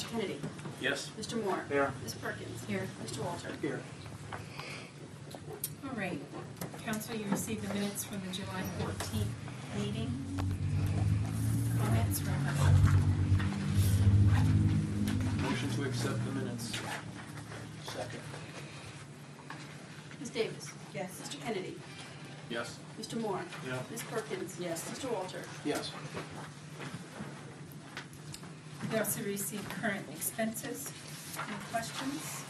Mr. Kennedy? Yes. Mr. Moore? Here. Ms. Perkins? Here. Mr. Walter? Here. All right. Council, you received the minutes from the July 14th meeting. Comments from Motion to accept the minutes. Second. Ms. Davis? Yes. Mr. Kennedy? Yes. Mr. Moore? Yeah. Ms. Perkins? Yes. Mr. Walter? Yes. We also received current expenses. Any questions?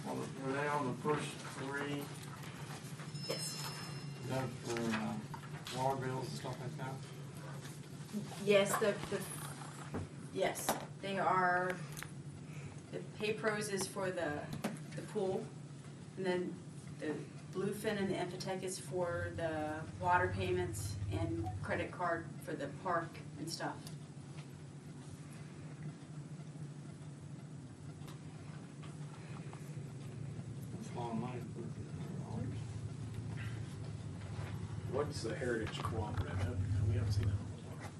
Well, were they on the first three? Yes. Is that for water bills and stuff like that? Yes, yes, they are, the pay pros is for the pool, and then the Bluefin and the Empatec is for the water payments and credit card for the park and stuff. That's a lot of money for What's the Heritage Cooperative? We haven't seen that before.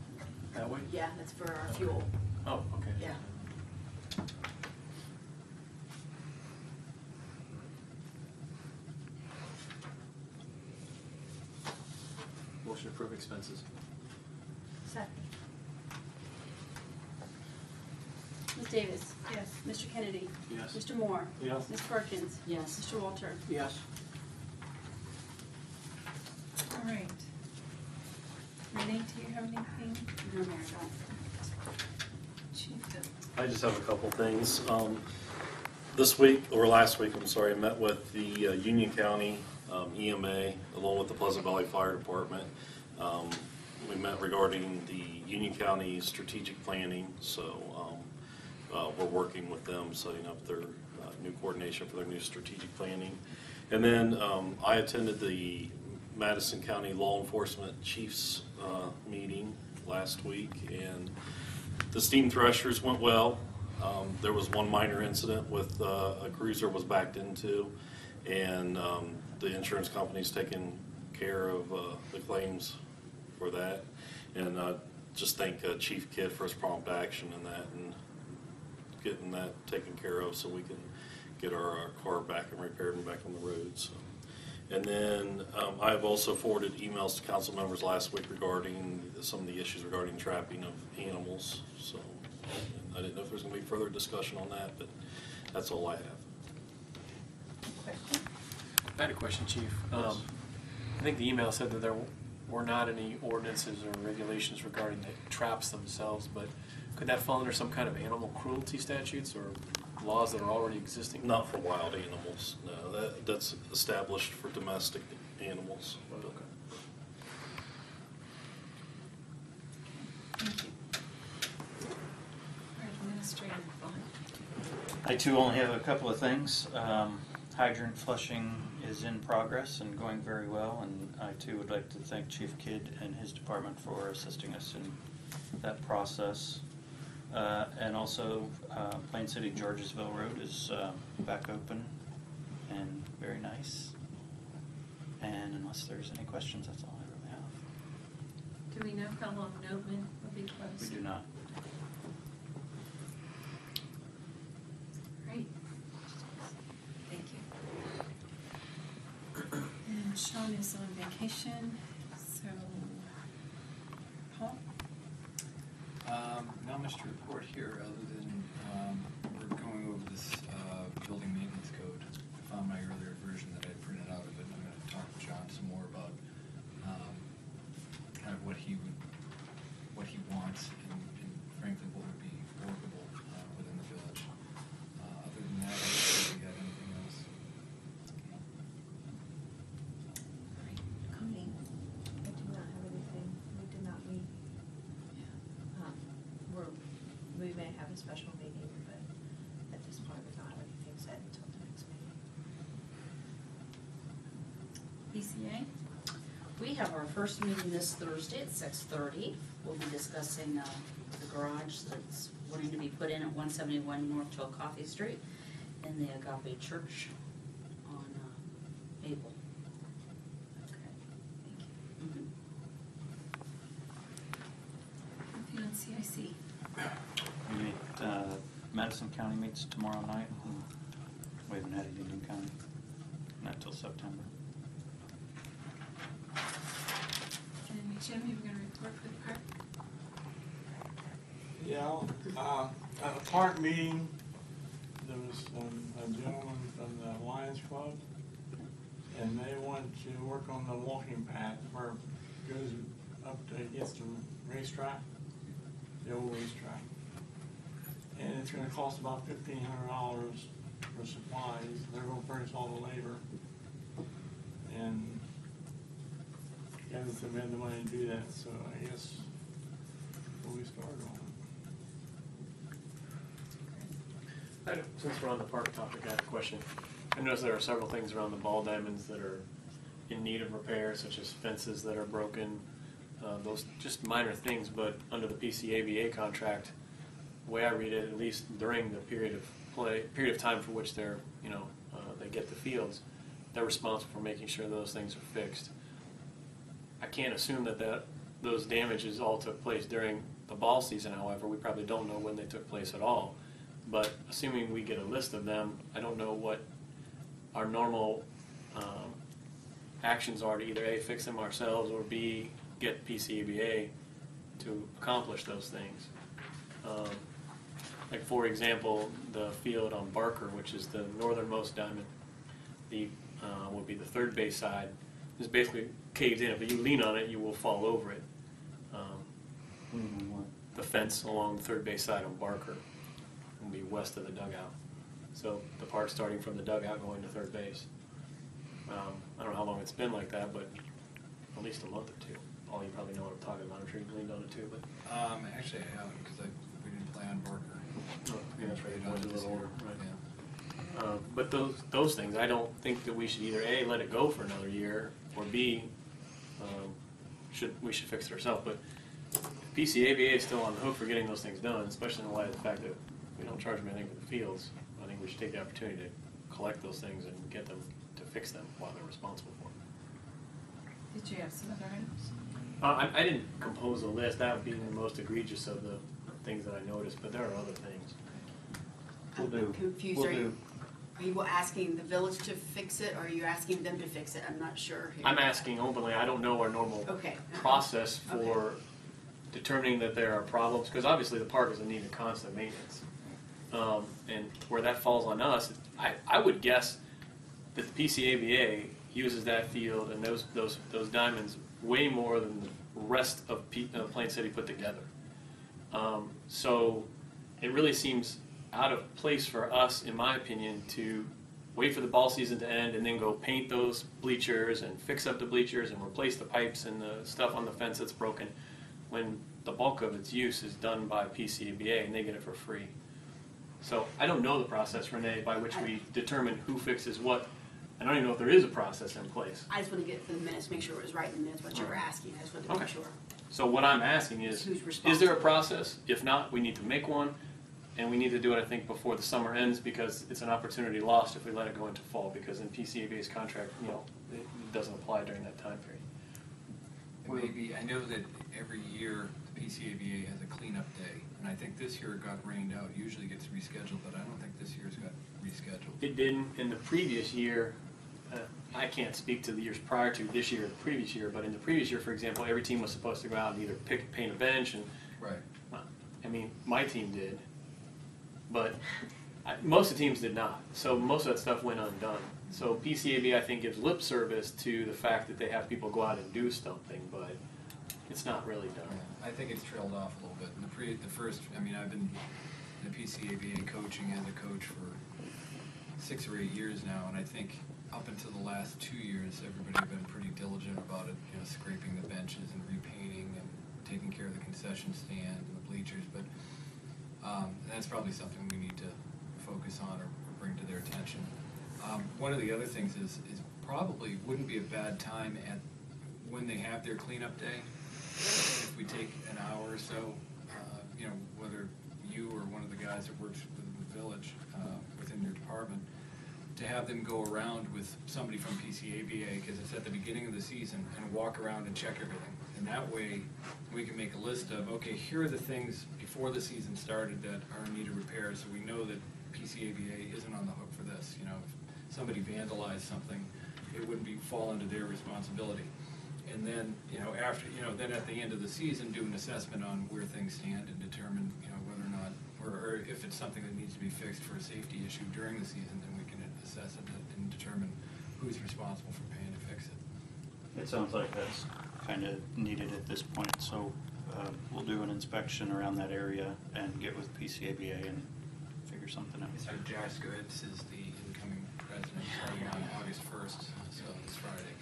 That way? Yeah, that's for our fuel, Oh, okay. yeah. Motion to approve expenses. Second. Ms. Davis? Yes. Mr. Kennedy? Yes. Mr. Moore? Yes. Ms. Perkins? Yes. Mr. Walter? Yes. All right. Renee, do you have anything? No, Mayor, don't. Chief, I just have a couple things. This week, or last week, I'm sorry, I met with the Union County EMA along with the Pleasant Valley Fire Department. We met regarding the Union County strategic planning, so we're working with them, setting up their new coordination for their new strategic planning. And then I attended the Madison County Law Enforcement Chiefs meeting last week, and the steam threshers went well. There was one minor incident with a cruiser was backed into, and the insurance company's taking care of the claims for that. And just thank Chief Kidd for his prompt action in that and getting that taken care of so we can get our car back and repaired and back on the road. So. And then I've also forwarded emails to council members last week regarding some of the issues regarding trapping of animals. So I didn't know if there's going to be further discussion on that, but that's all I have. question? I had a question, Chief. I think the email said that there were not any ordinances or regulations regarding the traps themselves, but could that fall under some kind of animal cruelty statutes or laws that are already existing? Not for wild animals, no. That's established for domestic animals. Okay. Thank you. Our administrative fund. I too only have a couple of things. Hydrant flushing is in progress and going very well, and I too would like to thank Chief Kidd and his department for assisting us in that process. And also, Plain City Georgesville Road is back open and very nice. And unless there's any questions, that's all I really have. Do we know how long Notman will be closed? We do not. Great. Thank you. And Sean is on vacation, so Paul? Not much to report here other than we're going over this building maintenance code. I found my earlier version that I had printed out of it, and I'm going to talk to John some more about kind of what he wants and frankly what would be workable within the village. Other than that, I don't think we got anything else. Me, I do not have anything. We did not meet. We may have a special meeting, but at this point, we don't have anything set until the next meeting. BCA? We have our first meeting this Thursday at 6:30. We'll be discussing the garage that's wanting to be put in at 171 North Chillicothe Street in the Agape Church on Maple. Okay, thank you. Mhm. NCIC. We meet, Madison County meets tomorrow night, and we haven't had a Union County, not till September. And Jim, you were gonna report for the park? Yeah, at a park meeting, there was a gentleman from the Lions Club, and they want to work on the walking path where it goes up against the racetrack, the old racetrack. And it's gonna cost about $1,500 for supplies. They're gonna furnish all the labor. And Kevin said we had the money to do that, so I guess we'll get started on it. Since we're on the park topic, I have a question. I noticed there are several things around the ball diamonds that are in need of repair, such as fences that are broken, those just minor things, but under the PCABA contract, the way I read it, at least during the period of time for which they're, they get the fields, they're responsible for making sure those things are fixed. I can't assume that those damages all took place during the ball season, however. We probably don't know when they took place at all. But assuming we get a list of them, I don't know what our normal actions are to either A, fix them ourselves, or B, get PCABA to accomplish those things. Like for example, the field on Barker, which is the northernmost diamond, would be the third base side, is basically caved in. If you lean on it, you will fall over it. The fence along the third base side on Barker will be west of the dugout. So the part starting from the dugout going to third base. I don't know how long it's been like that, but at least a month or two. All you probably know what I'm talking about. I'm sure you leaned on it too, but. Actually, I haven't, because we didn't play on Barker. Oh, yeah, that's right. Played It on was a this little year. older, right. Yeah. But those things, I don't think that we should either A, let it go for another year, or B, we should fix it ourselves. But PCABA is still on the hook for getting those things done, especially in light of the fact that we don't charge them anything for the fields. I think we should take the opportunity to collect those things and get them to fix them while they're responsible for them. Did you have some other items? I didn't compose a list, that being the most egregious of the things that I noticed, but there are other things. We'll do. I'm confused. We'll Are do. you asking the village to fix it, or are you asking them to fix it? I'm not sure here. I'm asking openly, I don't know our normal Okay. process for determining that there are problems, because obviously the park is in need of constant maintenance. And where that falls on us, I would guess that the PCABA uses that field and those diamonds way more than the rest of Plain City put together. So it really seems out of place for us, in my opinion, to wait for the ball season to end and then go paint those bleachers and fix up the bleachers and replace the pipes and the stuff on the fence that's broken, when the bulk of its use is done by PCABA and they get it for free. So I don't know the process, Renee, by which we determine who fixes what. I don't even know if there is a process in place. I just want to get it for the minutes, make sure it was right in the minutes, what you were asking. I just wanted to make Okay. sure. So what I'm asking is Who's there a responsible? process? If not, we need to make one, and we need to do it, I think, before the summer ends, because it's an opportunity lost if we let it go into fall, because in PCABA's contract, it doesn't apply during that time period. And maybe, I know that every year the PCABA has a cleanup day, and I think this year it got rained out. Usually it gets rescheduled, but I don't think this year's got rescheduled. It didn't in the previous year. I can't speak to the years prior to this year or the previous year, but in the previous year, for example, every team was supposed to go out and either paint a bench, and Right. I mean, my team did, but most of the teams did not. So most of that stuff went undone. So PCAB, I think, gives lip service to the fact that they have people go out and do something, but it's not really done. I think it's trailed off a little bit. In the first, I mean, I've been in the PCABA coaching as a coach for 6 or 8 years now, and I think up until the last 2 years, everybody had been pretty diligent about it, scraping the benches and repainting and taking care of the concession stand and the bleachers, but that's probably something we need to focus on or bring to their attention. One of the other things is probably wouldn't be a bad time when they have their cleanup day, if we take an hour or so, whether you or one of the guys that works within the village, within your department, to have them go around with somebody from PCABA, because it's at the beginning of the season, and walk around and check everything. And that way, we can make a list of, okay, here are the things before the season started that are in need of repair, so we know that PCABA isn't on the hook for this. You know, if somebody vandalized something, it wouldn't fall into their responsibility. And then, you know, after, you know, then at the end of the season, do an assessment on where things stand and determine, you know, whether or not, or if it's something that needs to be fixed for a safety issue during the season, then we can assess it and determine who's responsible for paying to fix it. It sounds like that's kind of needed at this point, so we'll do an inspection around that area and get with PCABA and figure something out. So Josh Goetz is the incoming president starting on August 1st, so it's Friday.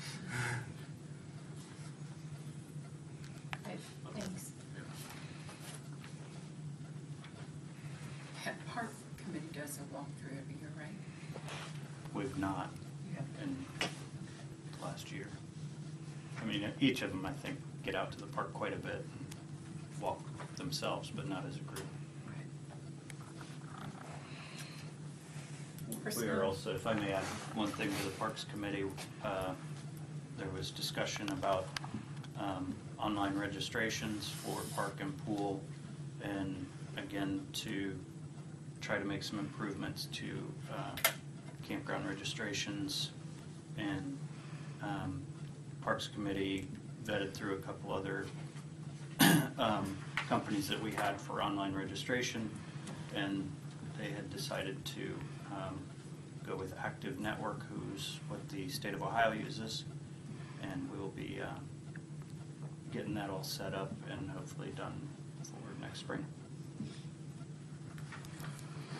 Okay, thanks. Park Committee does a walkthrough every year, right? We've not in the last year. I mean, each of them, I think, get out to the park quite a bit and walk themselves, but not as a group. We are also, if I may add one thing to the Parks Committee, there was discussion about online registrations for park and pool, and again, to try to make some improvements to campground registrations, and Parks Committee vetted through a couple other companies that we had for online registration, and they had decided to go with Active Network, who's what the state of Ohio uses, and we will be getting that all set up and hopefully done for next spring.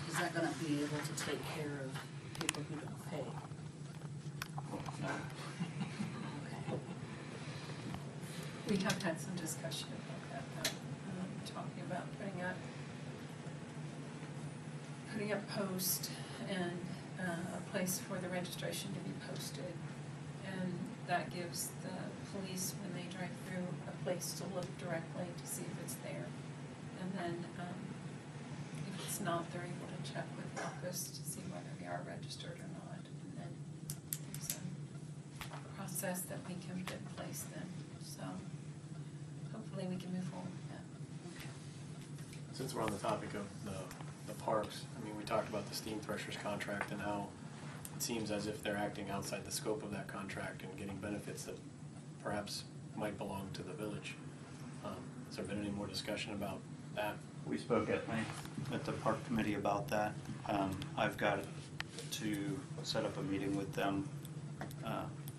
Is that gonna be able to take care of people who don't pay? Well, no. Okay. We have had some discussion about that, talking about putting up post and a place for the registration to be posted. And that gives the police, when they drive through, a place to look directly to see if it's there. And then if it's not, they're able to check with Locust to see whether they are registered or not. And then there's a process that we can put in place then. So hopefully we can move forward with that. Since we're on the topic of the parks, I mean, we talked about the Steam Threshers contract and how it seems as if they're acting outside the scope of that contract and getting benefits that perhaps might belong to the village. Has there been any more discussion about that? We spoke at the Park Committee about that. I've got to set up a meeting with them,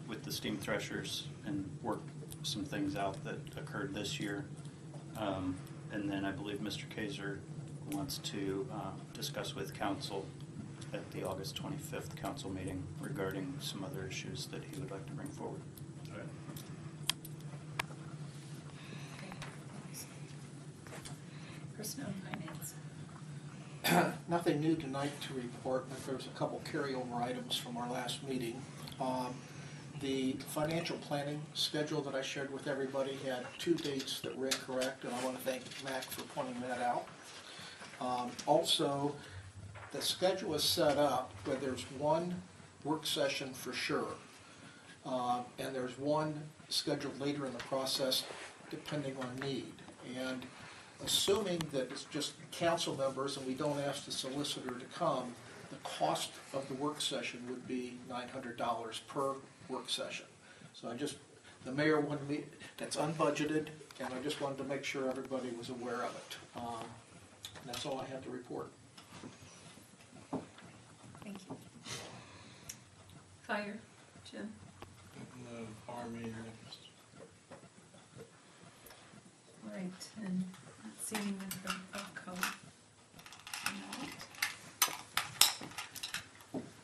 with the Steam Threshers, and work some things out that occurred this year. And then I believe Mr. Kaiser wants to discuss with council at the August 25th council meeting regarding some other issues that he would like to bring forward. Okay. Okay, thanks. Personnel and Finance. Nothing new tonight to report, but there's a couple carryover items from our last meeting. The financial planning schedule that I shared with everybody had 2 dates that were incorrect, and I want to thank Mac for pointing that out. Also, the schedule is set up where there's one work session for sure, and there's one scheduled later in the process depending on need. And assuming that it's just council members and we don't ask the solicitor to come, the cost of the work session would be $900 per work session. So the mayor wanted me, that's unbudgeted, and I just wanted to make sure everybody was aware of it. And that's all I have to report. Thank you. Fire, Jim? And the power meeting next. All right, and not seeing anything from Falco.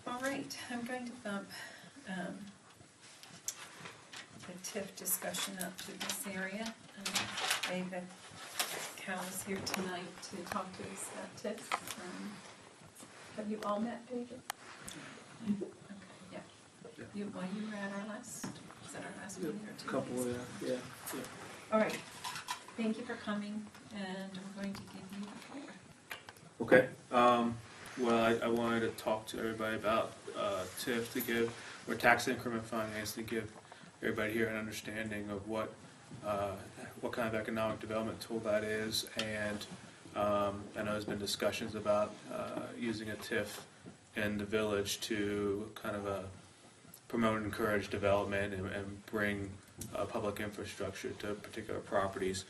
All right, I'm going to bump the TIF discussion up to this area. David Cal is here tonight to talk to us about TIF. Have you all met David? Okay, yeah. You were at our last, was that our last meeting or 2 Couple meetings? of, yeah. All right, thank you for coming, and I'm going to give you the floor. Okay. Well, I wanted to talk to everybody about TIF or tax increment finance to give everybody here an understanding of what what kind of economic development tool that is, and I know there's been discussions about using a TIF in the village to kind of promote and encourage development and bring public infrastructure to particular properties.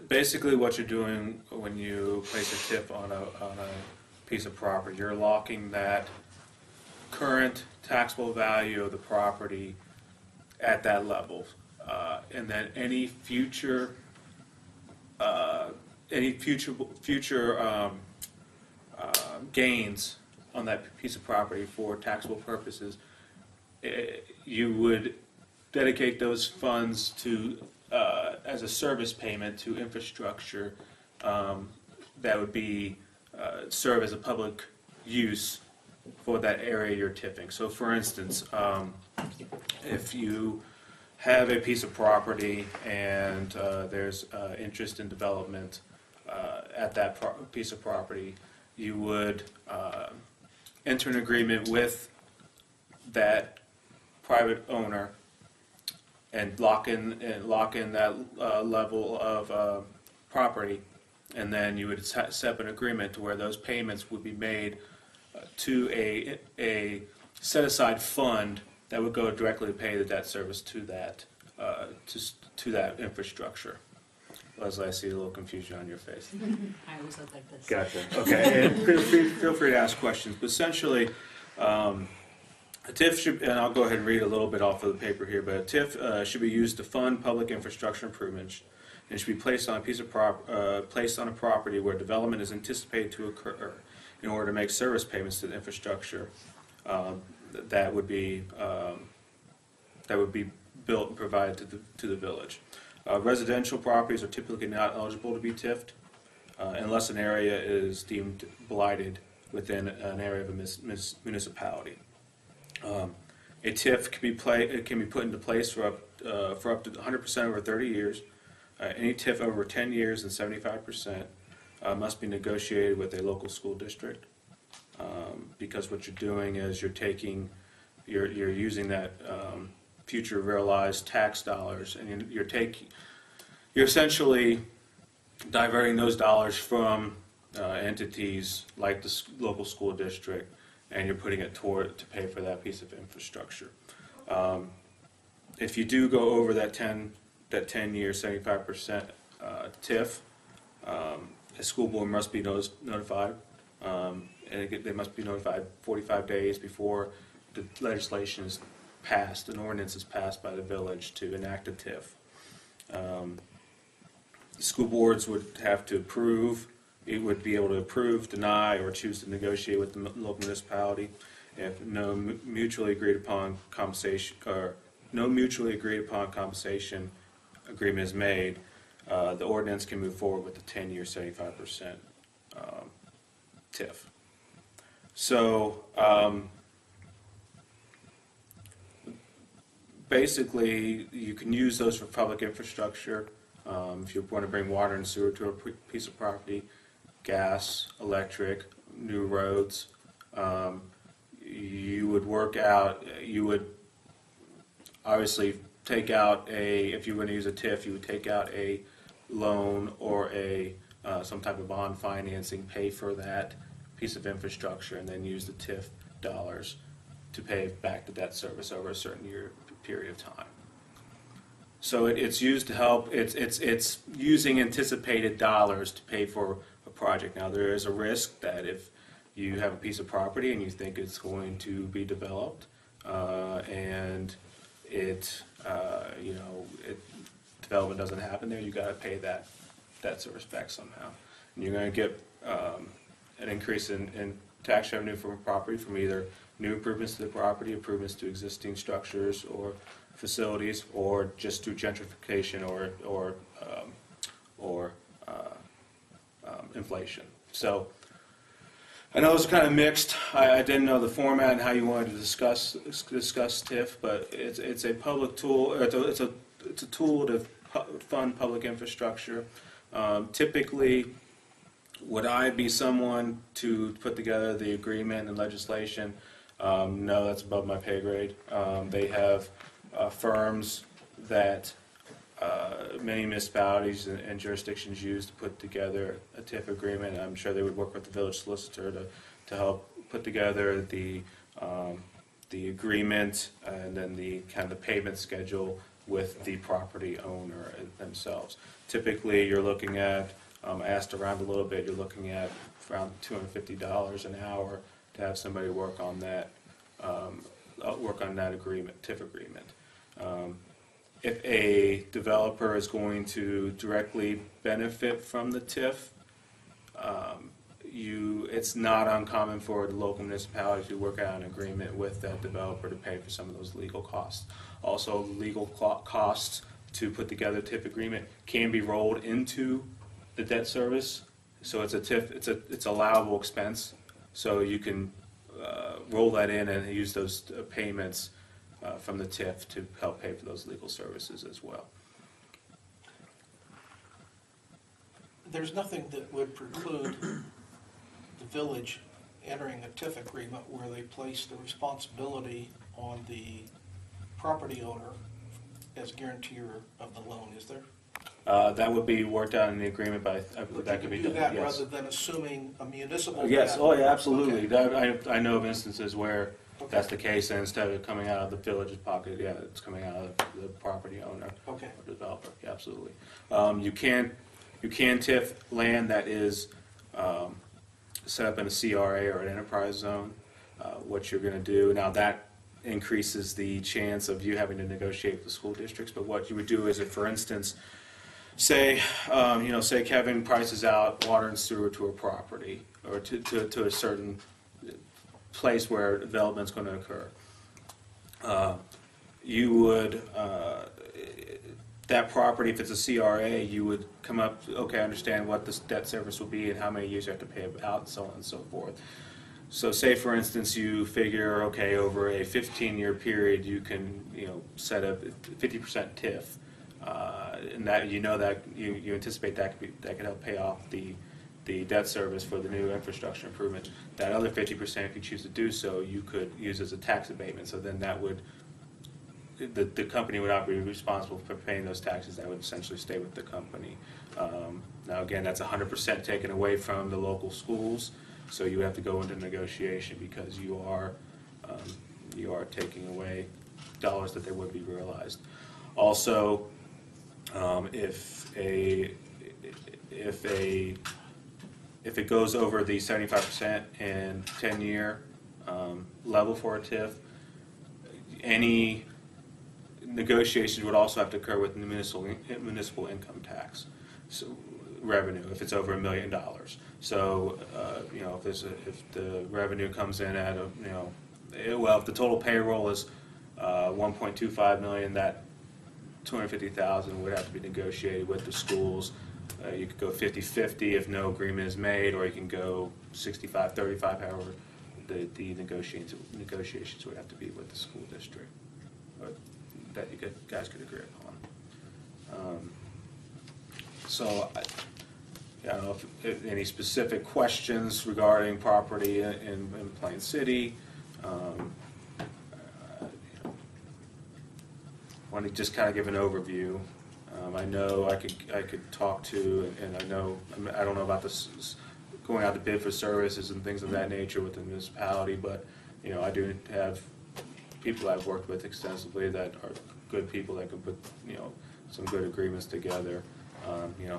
Basically, what you're doing when you place a TIF on a piece of property, you're locking that current taxable value of the property at that level, and then any future gains on that piece of property for taxable purposes, you would dedicate those funds to as a service payment to infrastructure that would be serve as a public use for that area you're tipping. So for instance, if you have a piece of property and there's interest in development at that piece of property, you would enter an agreement with that private owner and lock in that level of property, and then you would set up an agreement to where those payments would be made to a set aside fund that would go directly to pay the debt service to that to that infrastructure. Leslie, I see a little confusion on your face. I always look like this. Gotcha. Okay. And feel free to ask questions. But essentially, a TIF should, and I'll go ahead and read a little bit off of the paper here, but a TIF should be used to fund public infrastructure improvements, and should be placed on a piece of placed on a property where development is anticipated to occur in order to make service payments to the infrastructure that would be built and provided to the village. Residential properties are typically not eligible to be TIF'd unless an area is deemed blighted within an area of a municipality. A TIF can be put into place for up to 100% over 30 years. Any TIF over 10 years and 75% must be negotiated with a local school district, because what you're doing is you're using that future realized tax dollars, and you're essentially diverting those dollars from entities like the local school district, and you're putting it to pay for that piece of infrastructure. If you do go over that 10-year, 75% TIF, a school board must be notified, and they must be notified 45 days before the legislation is passed, an ordinance is passed by the village to enact a TIF. School boards would have to approve. It would be able to approve, deny, or choose to negotiate with the local municipality. If no mutually agreed upon compensation agreement is made, the ordinance can move forward with the 10-year, 75% TIF. So basically, you can use those for public infrastructure. If you want to bring water and sewer to a piece of property, gas, electric, new roads, you would obviously take out if you were going to use a TIF, you would take out a loan or some type of bond financing, pay for that piece of infrastructure, and then use the TIF dollars to pay back the debt service over a certain period of time. So it's used to help. It's using anticipated dollars to pay for a project. Now there is a risk that if you have a piece of property and you think it's going to be developed, and development doesn't happen there, you got to pay that debt service back somehow, and you're going to get an increase in tax revenue from a property from either new improvements to the property, improvements to existing structures or facilities, or just through gentrification or inflation. So I know it's kind of mixed. I didn't know the format and how you wanted to discuss TIF, but it's a public tool. It's a tool to fund public infrastructure. Typically, would I be someone to put together the agreement and legislation? No, that's above my pay grade. They have firms that many municipalities and jurisdictions use to put together a TIF agreement. I'm sure they would work with the village solicitor to help put together the agreement and then the kind of the payment schedule with the property owner themselves. Typically, you're looking at, I asked around a little bit, you're looking at around $250 an hour to have somebody work on that agreement, TIF agreement. If a developer is going to directly benefit from the TIF, it's not uncommon for the local municipality to work out an agreement with that developer to pay for some of those legal costs. Also, legal costs to put together a TIF agreement can be rolled into the debt service. So it's a TIF, it's allowable expense. So you can roll that in and use those payments from the TIF to help pay for those legal services as well. There's nothing that would preclude the village entering a TIF agreement where they place the responsibility on the property owner as guarantor of the loan, is there? That would be worked out in the agreement, but that could be do done, that yes. rather than assuming a municipal Yes, debt? oh yeah, absolutely. Okay. That, I know of instances where Okay. that's the case, and instead of coming out of the village's pocket, yeah, it's coming out of the property owner Okay. or developer, yeah, absolutely. You can TIF land that is set up in a CRA or an enterprise zone. What you're gonna do, now that increases the chance of you having to negotiate with the school districts, but what you would do is if, for instance, say Kevin prices out water and sewer to a property or to a certain place where development's going to occur. You would, that property, if it's a CRA, you would come up, okay, I understand what this debt service will be and how many years you have to pay out and so on and so forth. So say, for instance, you figure, okay, over a 15-year period, you can, set up 50% TIF. And that, that you anticipate that could help pay off the debt service for the new infrastructure improvement. That other 50%, if you choose to do so, you could use as a tax abatement. So then that would, the company would not be responsible for paying those taxes. That would essentially stay with the company. Now again, that's 100% taken away from the local schools. So you have to go into negotiation because you are taking away dollars that they would be realized. Also, if it goes over the 75% and 10-year level for a TIF, any negotiations would also have to occur with the municipal income tax revenue if it's over $1 million. So if the revenue comes in at if the total payroll is 1.25 million, that 250,000 would have to be negotiated with the schools. You could go 50-50 if no agreement is made, or you can go 65-35, however the negotiations would have to be with the school district, or that you guys could agree upon. I don't know if any specific questions regarding property in Plain City. I want to just kind of give an overview. I know I could talk to, and I don't know about this going out to bid for services and things of that nature with the municipality, but I do have people I've worked with extensively that are good people that can put some good agreements together.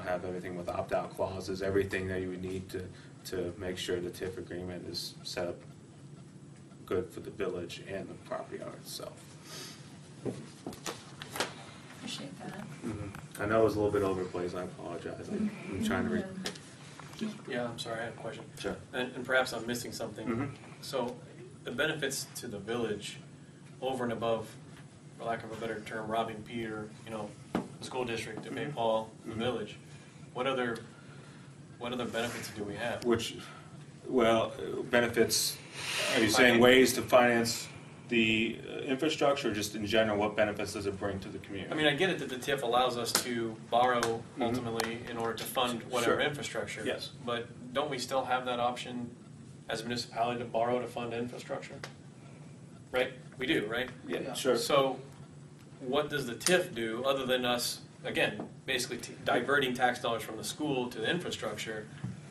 Have everything with opt-out clauses, everything that you would need to make sure the TIF agreement is set up good for the village and the property owner itself. Appreciate that. I know it was a little bit overplayed, I apologize. I'm trying to read. Yeah, I'm sorry, I have a question. Sure. And perhaps I'm missing something. Mhm. So the benefits to the village over and above, for lack of a better term, robbing Peter, the school district to pay Paul, the village, what other benefits do we have? Benefits, are you saying ways to finance the infrastructure, or just in general, what benefits does it bring to the community? I mean, I get it that the TIF allows us to borrow ultimately in order to fund whatever Sure. infrastructure. Yes. But don't we still have that option as a municipality to borrow to fund infrastructure? Right? We do, right? Yeah, Yeah. sure. So what does the TIF do other than us, again, basically diverting tax dollars from the school to the infrastructure?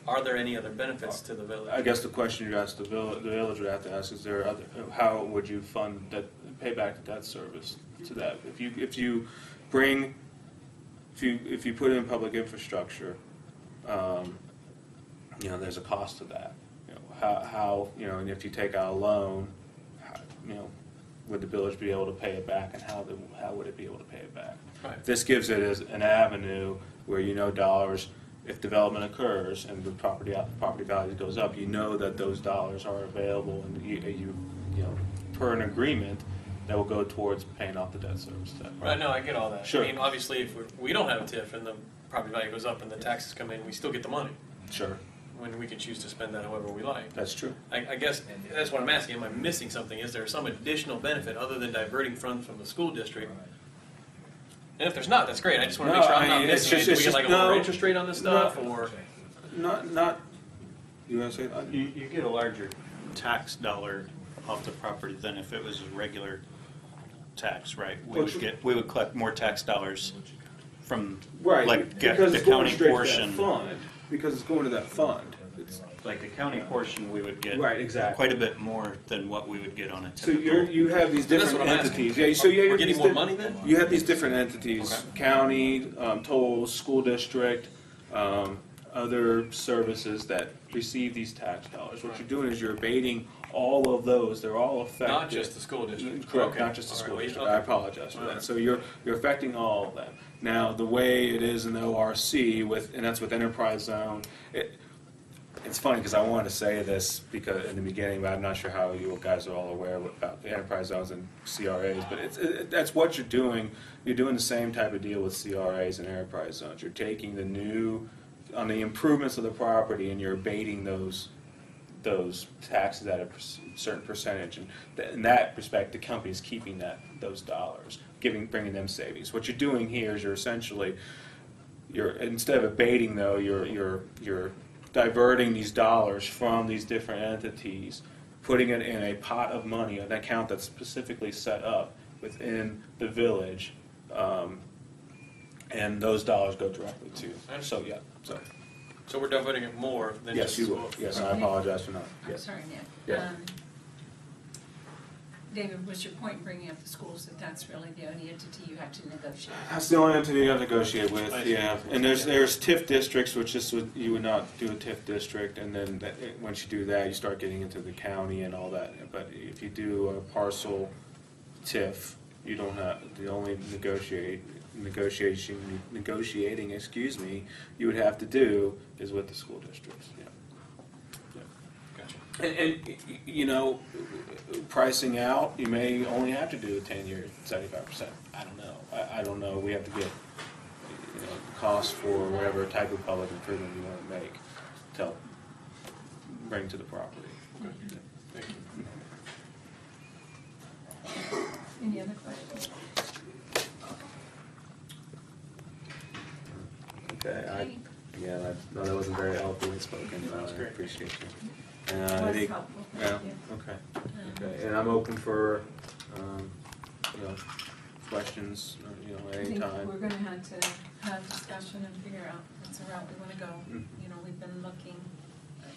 Are there any other benefits to the village? I guess the question you asked the village would have to ask is there other, how would you fund that, pay back the debt service to that? If you put in public infrastructure, you know, there's a cost to that. You know, how you know, and if you take out a loan, you know, would the village be able to pay it back, and how would it be able to pay it back? Right. This gives it as an avenue where you know dollars, if development occurs and the property value goes up, you know that those dollars are available, and you know, per an agreement, that will go towards paying off the debt service. Right, no, I get all that. Sure. I mean, obviously, if we don't have a TIF and the property value goes up and the taxes come in, we still get the money. Sure, When we can choose to spend that however we like. that's true. I guess that's what I'm asking. Am I missing something? Is there some additional benefit other than diverting funds from the school district? And if there's not, that's great. I just want to No, make sure I I'm not mean, it's missing it. just- Do it's we get just- like a no. lower interest rate on this stuff, or? Not. You want to say that? You get a larger tax dollar off the property than if it was a regular tax, right? We would collect more tax dollars from, Right, like, because the it's going county straight to portion. that fund. Because it's going to that fund. Like the county portion, we would get Right, exactly. quite a bit more than what we would get on a So typical. you have these So that's different what I'm asking. entities. Yeah, so you We're have getting these more di- money then? You have these different entities: Okay. county, tolls, school district, other services that receive these tax dollars. What you're doing is you're abating all of those. They're all affected. Not just the school district. Correct, Okay. not just the All right, school well, district. okay. I apologize for All that. right. So you're affecting all of them. Now, the way it is in the ORC and that's with enterprise zone. It's funny because I wanted to say this because in the beginning, but I'm not sure how you guys are all aware about the enterprise zones and CRAs. But that's what you're doing. You're doing the same type of deal with CRAs and enterprise zones. You're taking on the improvements of the property, and you're abating those taxes at a certain percentage. And in that respect, the company's keeping those dollars, bringing them savings. What you're doing here is instead of abating though, you're diverting these dollars from these different entities, putting it in a pot of money, an account that's specifically set up within the village, and those dollars go directly to. So yeah. So we're diverting it more than Yes, just you the will. school. Yes, I apologize for not. I'm Yes. sorry, Nick. Yeah. David, was your point bringing up the schools, that that's really the only entity you have to negotiate? That's the only entity you have to negotiate with, I see. yeah. And there's TIF districts, which you would not do a TIF district, and then once you do that, you start getting into the county and all that. But if you do a parcel TIF, you don't have, the only negotiating, you would have to do is with the school districts, yeah. Gotcha. And you know, pricing out, you may only have to do a 10-year 75%. I don't know. I don't know. We have to get the cost for whatever type of public improvement you want to make to help bring to the property. Thank you. Any other questions? Okay. Yeah, that wasn't very eloquently spoken. That's I great. appreciate you. Was helpful, Yeah. thank you. Okay. Okay. And I'm open for questions. I think Anytime. we're gonna have to have discussion and figure out what's the route we wanna go. Mm. You know, we've been looking, I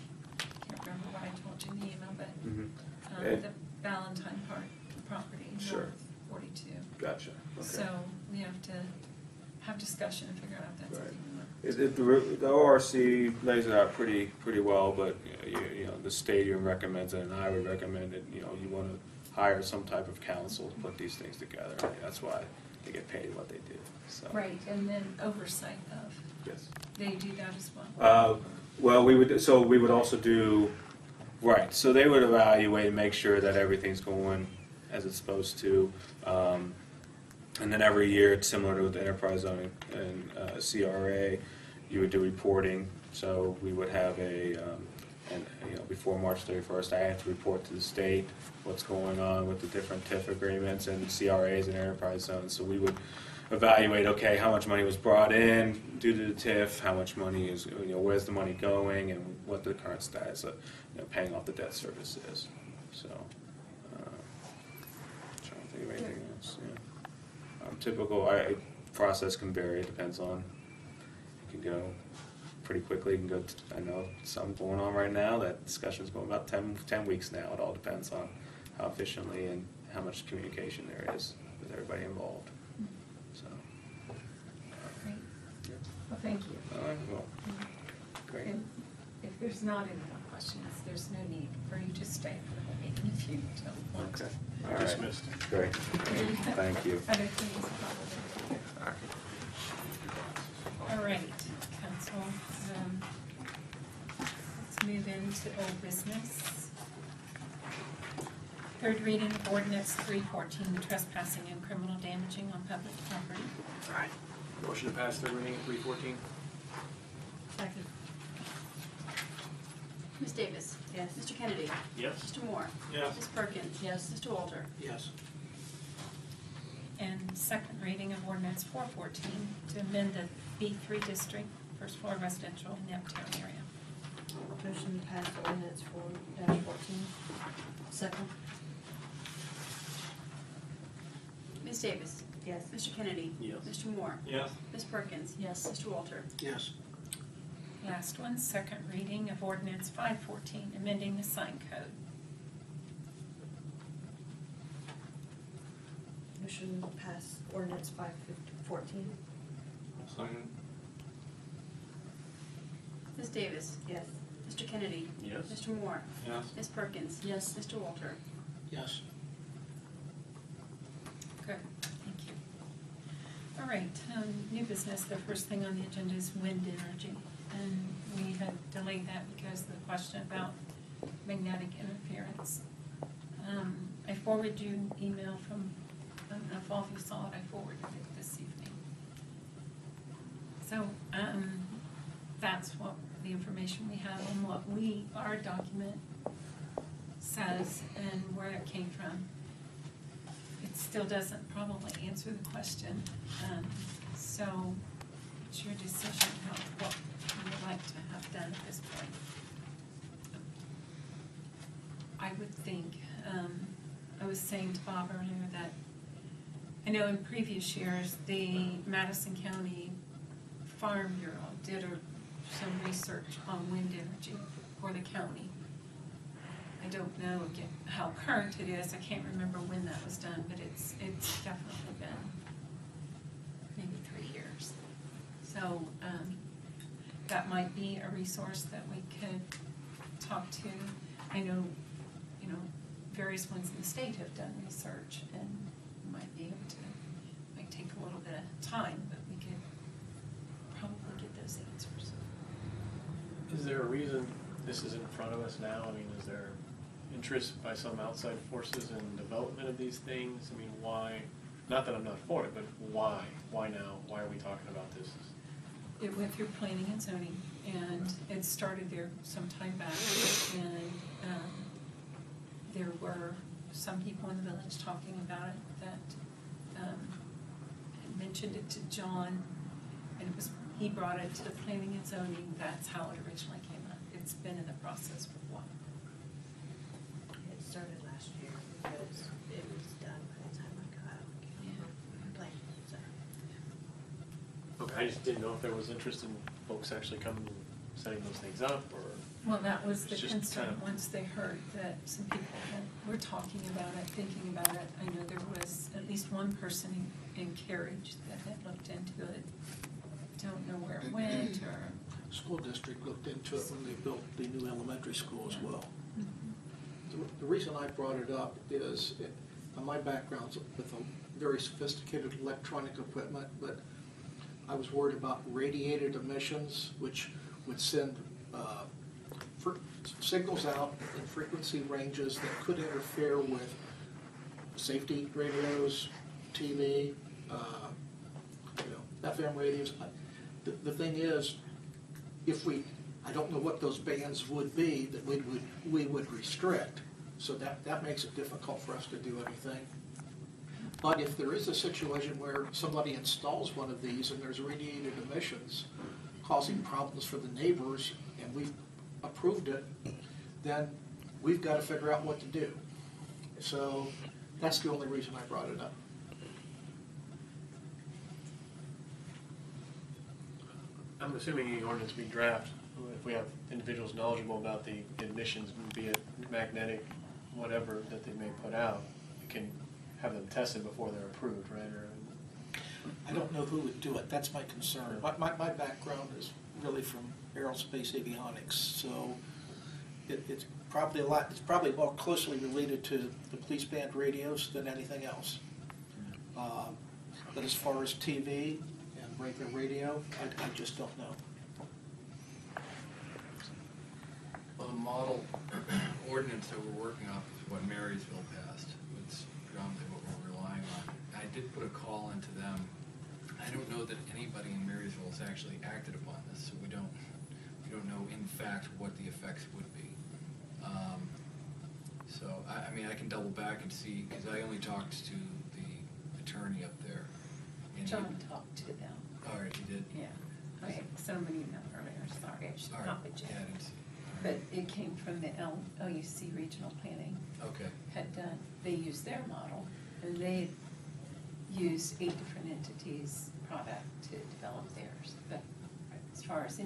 can't remember what I told you in the email, but Mhm. the Valentine Park property, Sure. North 42. Gotcha. Okay. So we have to have discussion and figure out if that's Right. something we want. The ORC lays it out pretty well, but the stadium recommends it, and I would recommend it. You want to hire some type of council to put these things together. That's why they get paid what they do. So. Right, and then oversight of, Yes. they do that as well. Well, we would also do, right, so they would evaluate and make sure that everything's going as it's supposed to. And then every year, it's similar to the enterprise zone and CRA, you would do reporting. So we would have before March 31st, I have to report to the state what's going on with the different TIF agreements and CRAs and enterprise zones. So we would evaluate, okay, how much money was brought in due to the TIF, how much money is, where's the money going, and what the current status of paying off the debt service is. So, trying to think of anything else. Yeah. typical process can vary. It depends on. It can go pretty quickly. It can go. I know some going on right now. That discussion's going about 10 weeks now. It all depends on how efficiently and how much communication there is with everybody involved. So. Great. Yeah. Well, thank you. All right. Well. Great. And if there's not any more questions, there's no need for you to stay for the meeting if you don't want to. Okay. All right. Dismissed. Great. Thank you. Other things probably. All right, council, let's move into old business. Third reading of ordinance 314, trespassing and criminal damaging on public property. All right. Motion to pass third reading at 3:14. Second. Ms. Davis? Yes. Mr. Kennedy? Yes. Mr. Moore? Yes. Ms. Perkins? Yes. Mr. Walter? Yes. And second reading of ordinance 414 to amend the B3 district, first floor residential in the uptown area. Motion to pass ordinance 4-14. Second. Ms. Davis? Yes. Mr. Kennedy? Yes. Mr. Moore? Yes. Ms. Perkins? Yes. Mr. Walter? Yes. Last one, second reading of ordinance 514, amending the sign code. Motion to pass ordinance 5-14. Second. Ms. Davis? Yes. Mr. Kennedy? Yes. Mr. Moore? Yes. Ms. Perkins? Yes. Mr. Walter? Yes. Good, thank you. All right, new business, the first thing on the agenda is wind energy. And we had delayed that because of the question about magnetic interference. I forwarded you an email from, I don't know if all of you saw it, I forwarded it this evening. So, that's what the information we have and what our document says and where it came from. It still doesn't probably answer the question, so it's your decision what you would like to have done at this point. I would think, I was saying to Bob earlier that I know in previous years, the Madison County Farm Bureau did some research on wind energy for the county. I don't know again how current it is. I can't remember when that was done, but it's definitely been maybe 3 years. So that might be a resource that we could talk to. I know, various ones in the state have done research and might be able to, might take a little bit of time, but we could probably get those answers. Is there a reason this is in front of us now? I mean, is there interest by some outside forces in development of these things? I mean, why? Not that I'm not for it, but why? Why now? Why are we talking about this? It went through planning and zoning, and it started there some time back, and there were some people in the village talking about it that had mentioned it to John, and he brought it to planning and zoning. That's how it originally came up. It's been in the process for a while. It started last year because it was done by the time I got out. Planning, so. Okay. I just didn't know if there was interest in folks actually coming and setting those things up, or Well, that was the It's just concern, kind of- once they heard that some people were talking about it, thinking about it. I know there was at least one person in Carriage that had looked into it. Don't know where it went, or. School district looked into it when they built the new elementary school as well. Mhm. The reason I brought it up is, my background's with a very sophisticated electronic equipment, but I was worried about radiated emissions, which would send signals out in frequency ranges that could interfere with safety radios, TV, FM radios. The thing is, I don't know what those bands would be that we would restrict, so that makes it difficult for us to do anything. But if there is a situation where somebody installs one of these and there's radiated emissions causing problems for the neighbors, and we've approved it, then we've got to figure out what to do. So that's the only reason I brought it up. I'm assuming the ordinance we draft, if we have individuals knowledgeable about the emissions, be it magnetic, whatever that they may put out, we can have them tested before they're approved, right? Or, I don't know who would do it, that's my concern. My background is really from aerospace avionics, so it's probably more closely related to the police band radios than anything else. But as far as TV and regular radio, I just don't know. Well, the model ordinance that we're working off is what Marysville passed. It's predominantly what we're relying on. I did put a call into them. I don't know that anybody in Marysville has actually acted upon this, so we don't know in fact what the effects would be. So, I mean, I can double back and see, because I only talked to the attorney up there. And John talked to them. All right, he did? Yeah. I sent him an email earlier, sorry, I should All not right, copied you. yeah, I didn't see. All But right. it came from the LUC Regional Planning Okay. had done, they used their model, and they used 8 different entities' product to develop theirs. But as far as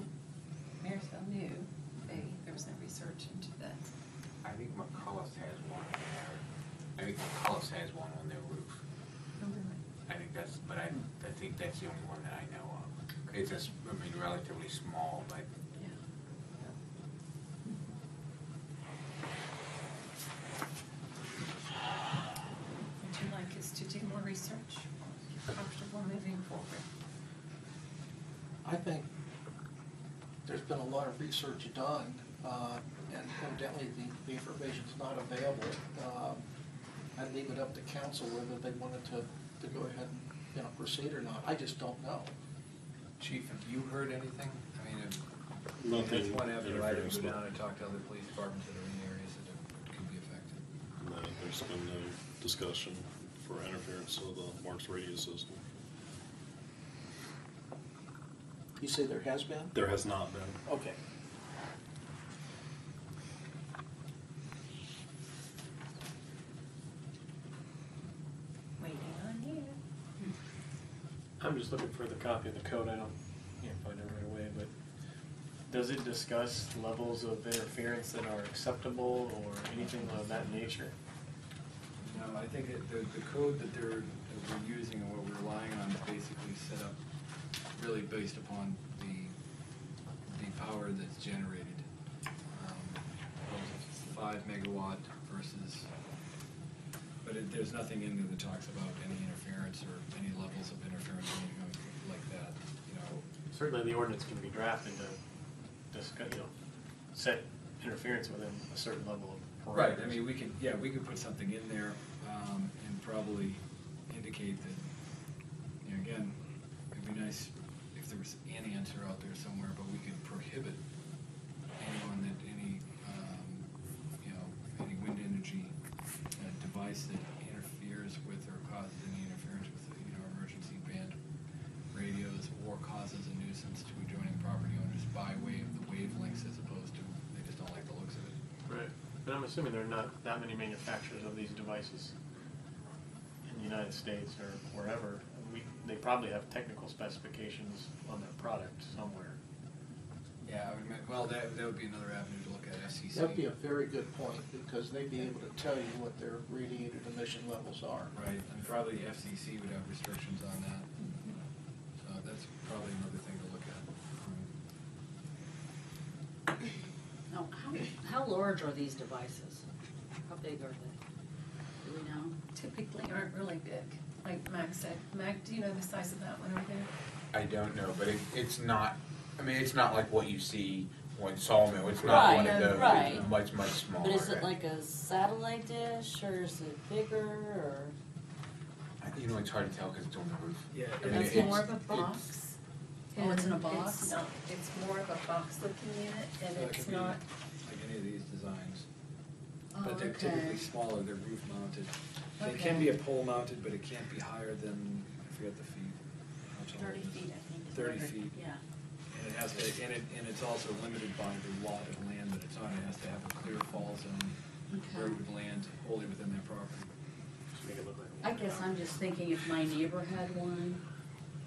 Marysville knew, there was no research into that. I think McCullough has one on there. I think McCullough has one on their roof. I think that's, but I think that's the only one that I know of. It's relatively small, but Would you like us to do more research? Comfortable moving forward? I think there's been a lot of research done, and evidently the information's not available. I'd leave it up to council whether they wanted to go ahead and, proceed or not. I just don't know. Chief, have you heard anything? I mean, Nothing that's one avenue I interferes go with- down and talk to other police departments that are in the areas that could be affected. No, there's been no discussion for interference of the Marks radio system. You say there has been? There has not been. Okay. Waiting on you. I'm just looking for the copy of the code. Can't find it right away, but does it discuss levels of interference that are acceptable or anything of that nature? No, I think the code that we're using and what we're relying on is basically set up really based upon the power that's generated. 5 megawatt versus, but there's nothing in there that talks about any interference or any levels of interference or anything like that, Certainly the ordinance can be drafted to discuss, set interference within a certain level of parameters. Right, I mean, we could put something in there, and probably indicate that, again, it'd be nice if there was an answer out there somewhere, but we could prohibit anyone that, any wind energy device that interferes with or causes any interference with, emergency band radios or causes a nuisance to adjoining property owners by way of the wavelengths as opposed to, they just don't like the looks of it. Right, but I'm assuming there are not that many manufacturers of these devices in the United States or wherever. They probably have technical specifications on their product somewhere. Yeah, that would be another avenue to look at, FCC. That'd be a very good point, because they'd be able to tell you what their radiated emission levels are. Right, and probably the FCC would have restrictions on that. So that's probably another thing to look at. Now, how large are these devices? How big are they? Do we know? Typically aren't really big, like Mac said. Mac, do you know the size of that one over there? I don't know, but it's not, it's not like what you see on Sawmill. It's not one of Right, those. right. It's much, much smaller. But is it like a satellite dish, or is it bigger, or? It's hard to tell because it's on the roof. Yeah, I mean, It's more of a box. Oh, it's in a and box? It's not, it's more of a box-looking unit, and So it it's could be not, like any of these designs. Oh, But they're okay. typically smaller, they're roof mounted. They can be a pole mounted, but it can't be higher than, I forget the feet. How tall 30 it is. feet, I think. 30 feet. Yeah. And it has to, and it's also limited by the lot of land that it's on. It has to have a clear fall zone where it Okay. would land wholly within their property. Just make it look like I guess I'm just thinking if my neighbor had one,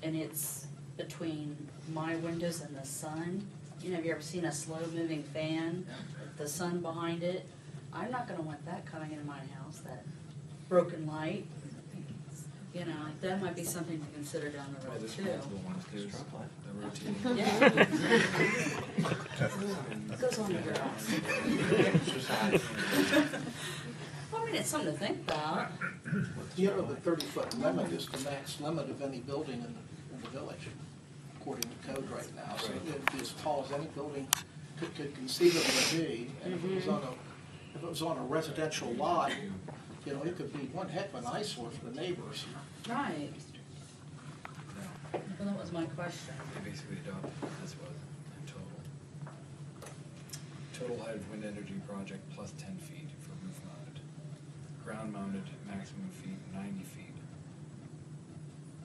and it's between my windows and the sun. You know, have you ever seen a slow-moving fan, the sun behind it? I'm not gonna want that coming into my house, that broken light. You know, that might be something to consider down the Well, road this too. multiple ones, there's the rotating. Yeah. It goes on in your house. Well, I mean, it's something to think about. You know, the 30-foot limit is the max limit of any building in the village, according to code right now. So it'd be as tall as any building could conceivably be. And if it was on a residential lot, you know, it could be one heck of an eyesore for the neighbors. Right. Well, that was my question. They basically adopted what this was in total. Total height of wind energy project plus 10 feet for roof mounted. Ground mounted, maximum feet 90 feet.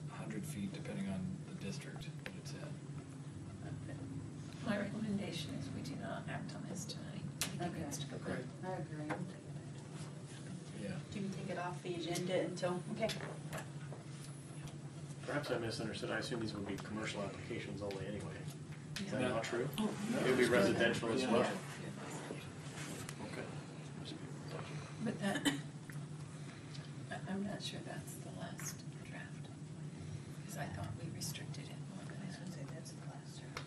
100 feet depending on the district that it's in. My recommendation is we do not act on this tonight. I think it needs to go back. I agree. Yeah. Do we take it off the agenda until, okay. Perhaps I misunderstood. I assume these would be commercial applications only anyway. Is that Yeah. not true? It would be residential as well. Okay. But that, I'm not sure that's the last draft, because I thought we restricted it more than that. That's the last draft.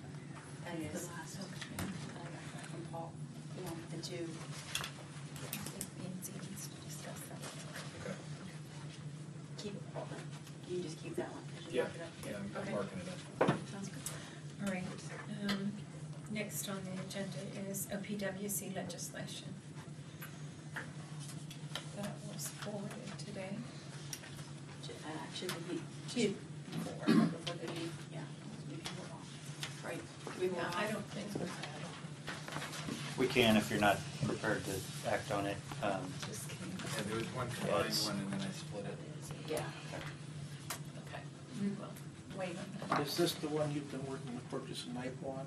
That is. Okay. From Paul, the two. Nancy needs to discuss that. Okay. Keep, you just keep that one. 'cause you Yeah, marked it up. yeah, I'm Okay. marking it up. Sounds good. All right, next on the agenda is OPWC legislation. That was forwarded today. Should we be, Two. before the meeting, yeah. Right, we will. I don't think we We can if you're not prepared to act on it. just came. Yeah, there was one combined one and then I split it. Yeah. Okay, we will wait on that. Is this the one you've been working with Purchase and Knife on?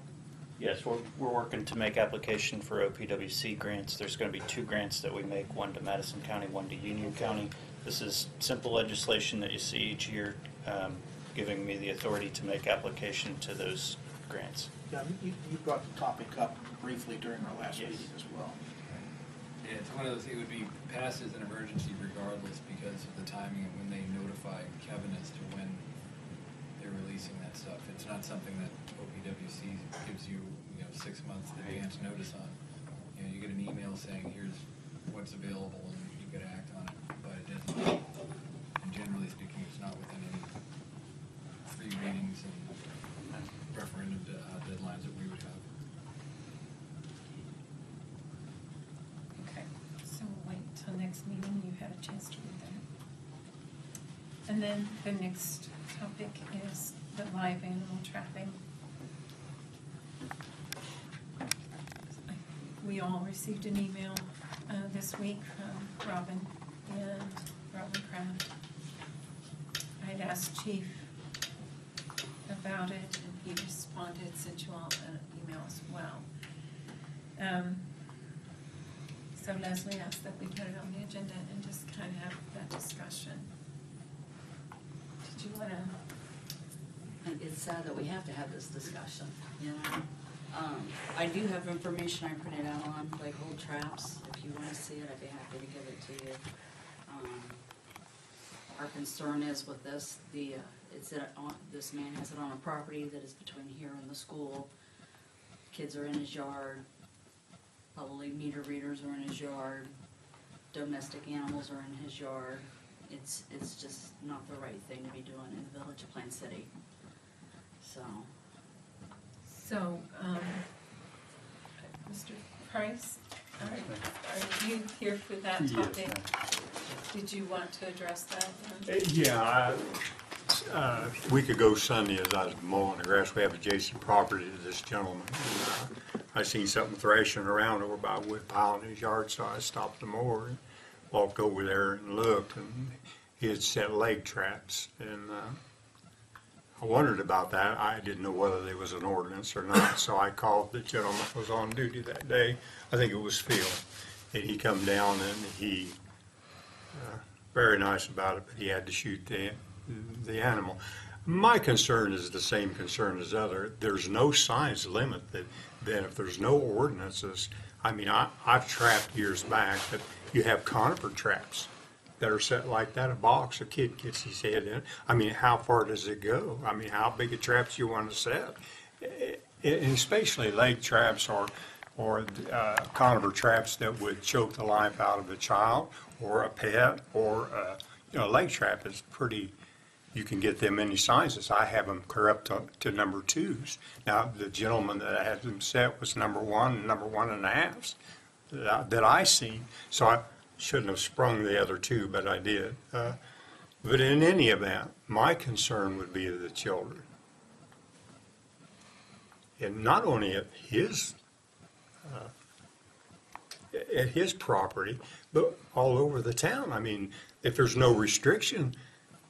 Yes, we're working to make application for OPWC grants. There's going to be 2 grants that we make, one to Madison County, one to Union County. This is simple legislation that you see each year, giving me the authority to make application to those grants. Yeah, you brought the topic up briefly during our last Yes. meeting as well. Yeah, it's one of those, it would be passed as an emergency regardless because of the timing and when they notify Kevin as to when they're releasing that stuff. It's not something that OPWC gives you, 6 months advance notice on. You get an email saying, here's what's available and you've got to act on it by a deadline. And generally speaking, it's not within any 3 readings and referendum deadlines that we would have. Okay, so we'll wait till next meeting, you have a chance to read that. And then the next topic is the live animal trapping. We all received an email this week from Robin Kraft. I had asked Chief about it, and he responded, sent you all an email as well. So Leslie asked that we put it on the agenda and just kind of have that discussion. Did you want to? It's sad that we have to have this discussion, you know? I do have information I printed out on, like old traps. If you want to see it, I'd be happy to give it to you. Our concern is with this, this man has it on a property that is between here and the school. Kids are in his yard. Probably meter readers are in his yard. Domestic animals are in his yard. It's just not the right thing to be doing in the village of Plain City. So, Mr. Price, are you here for that topic? Did you want to address that? Yeah, a week ago Sunday, as I was mowing the grass, we have adjacent property to this gentleman. And, I seen something thrashing around over by a wood pile in his yard, so I stopped the mower and walked over there and looked, and he had set leg traps. And I wondered about that. I didn't know whether there was an ordinance or not, so I called the gentleman that was on duty that day. I think it was Phil. And he come down and he, very nice about it, but he had to shoot the animal. My concern is the same concern as other. There's no size limit that if there's no ordinances, I mean, I've trapped years back that you have conifer traps that are set like that, a box, a kid gets his head in. I mean, how far does it go? I mean, how big a traps you want to set? And especially leg traps or conifer traps that would choke the life out of a child or a pet or, a leg trap is pretty, you can get them any sizes. I have them clear up to number 2s. Now, the gentleman that had them set was number 1 and number 1.5s that I seen. So I shouldn't have sprung the other 2, but I did. But in any event, my concern would be the children. And not only at his property, but all over the town. I mean, if there's no restriction,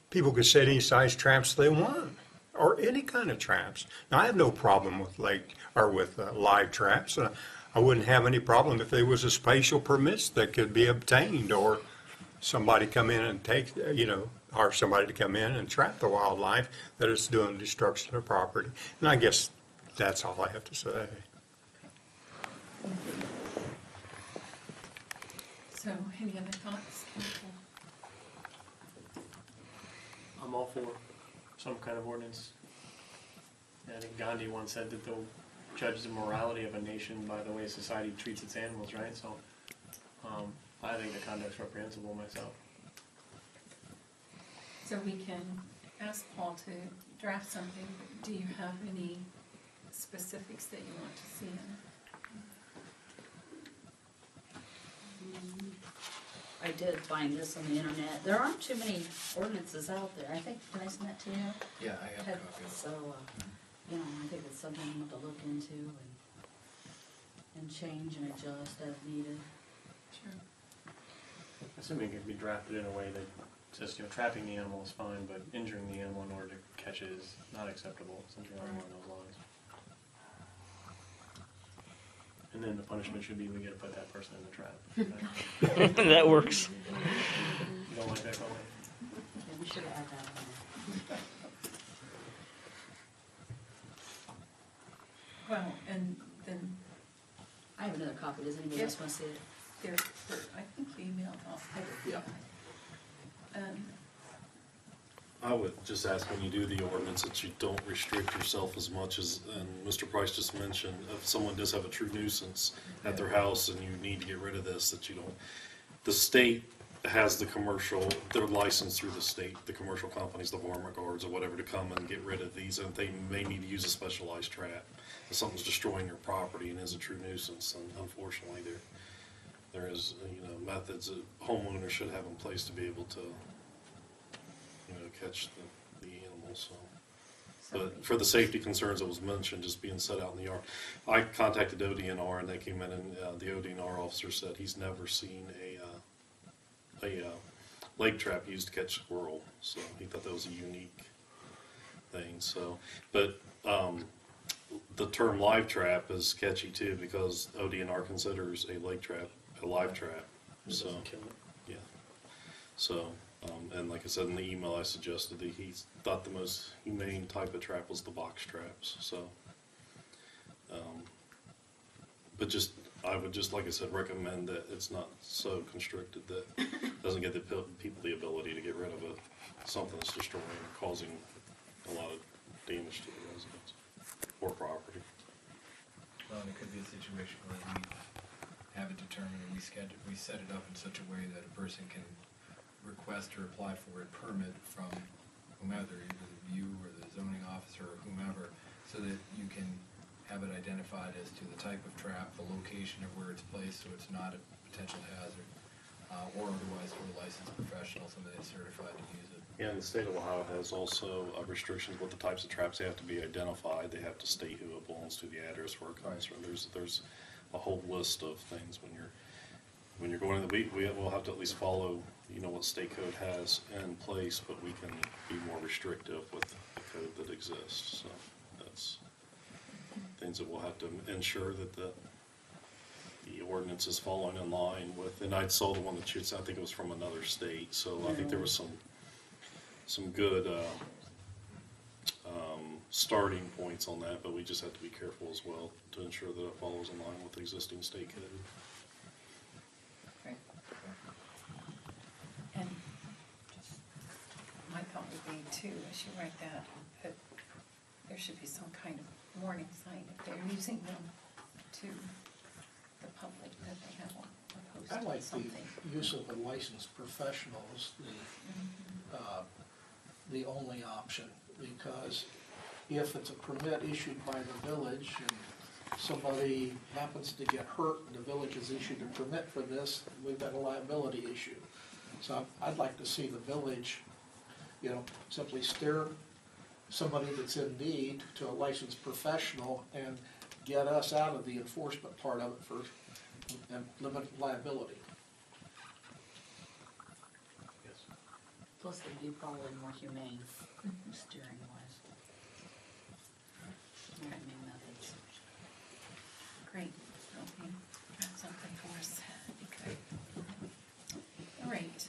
people could set any size traps they want, or any kind of traps. Now, I have no problem with live traps. I wouldn't have any problem if there was a spatial permits that could be obtained, or somebody come in and hire somebody to come in and trap the wildlife that is doing destruction of property. And I guess that's all I have to say. So, any other thoughts, council? I'm all for some kind of ordinance. I think Gandhi once said that they'll judge the morality of a nation by the way society treats its animals, right? So I think the conduct's reprehensible myself. So we can ask Paul to draft something, but do you have any specifics that you want to see in it? I did find this on the internet. There aren't too many ordinances out there. I think, can I send that to you? Yeah, I have a copy. So, I think it's something to look into and change and adjust as needed. Sure. Assuming it can be drafted in a way that says, trapping the animal is fine, but injuring the animal in order to catch it is not acceptable, something along those lines. And then the punishment should be we get to put that person in the trap. Right? That works. You don't like that, Colin? Yeah, we should add that on there. Well, and then I have another copy. Does anybody else want to see it? there, I think you emailed off. Yeah. I would just ask when you do the ordinance that you don't restrict yourself as much as, and Mr. Price just mentioned, if someone does have a true nuisance at their house and you need to get rid of this, that you don't, the state has the commercial, they're licensed through the state, the commercial companies, the varmint guards or whatever, to come and get rid of these, and they may need to use a specialized trap. If something's destroying your property and is a true nuisance, and unfortunately there is, methods that homeowners should have in place to be able to, catch the animals, so. But for the safety concerns that was mentioned, just being set out in the yard, I contacted ODNR and they came in and the ODNR officer said he's never seen a leg trap used to catch squirrel, so he thought that was a unique thing. So, but the term live trap is catchy too, because ODNR considers a leg trap a live trap. So, yeah. So. And like I said in the email, I suggested that he thought the most humane type of trap was the box traps. So, but I would just, like I said, recommend that it's not so constricted that it doesn't give the people the ability to get rid of something that's destroying or causing a lot of damage to the residents or property. Well, and it could be a situation where we have it determined and we set it up in such a way that a person can request or apply for a permit from whomever, either you or the zoning officer or whomever, so that you can have it identified as to the type of trap, the location of where it's placed, so it's not a potential hazard, or otherwise for a licensed professional, somebody that's certified to use it. Yeah, and the state of Ohio has also restrictions with the types of traps. They have to be identified. They have to state who it belongs to, the address where it comes from. There's a whole list of things when you're going to we'll have to at least follow what state code has in place, but we can be more restrictive with the code that exists. So that's things that we'll have to ensure that the ordinance is following in line with. And I saw the one that I think it was from another state, so I think there was some good starting points on that, but we just have to be careful as well to ensure that it follows in line with existing state code. Right. And just, my thought would be too, as you write that there should be some kind of warning sign if they're using them to the public, that they have I posted like something. the use of a licensed professional as the only option, because if it's a permit issued by the village and somebody happens to get hurt and the village has issued a permit for this, we've got a liability issue. So I'd like to see the village, simply steer somebody that's in need to a licensed professional and get us out of the enforcement part of it and limit liability. Plus they do probably more humane steering wise. More humane methods. Great, okay, that's something for us, that'd be good. All right,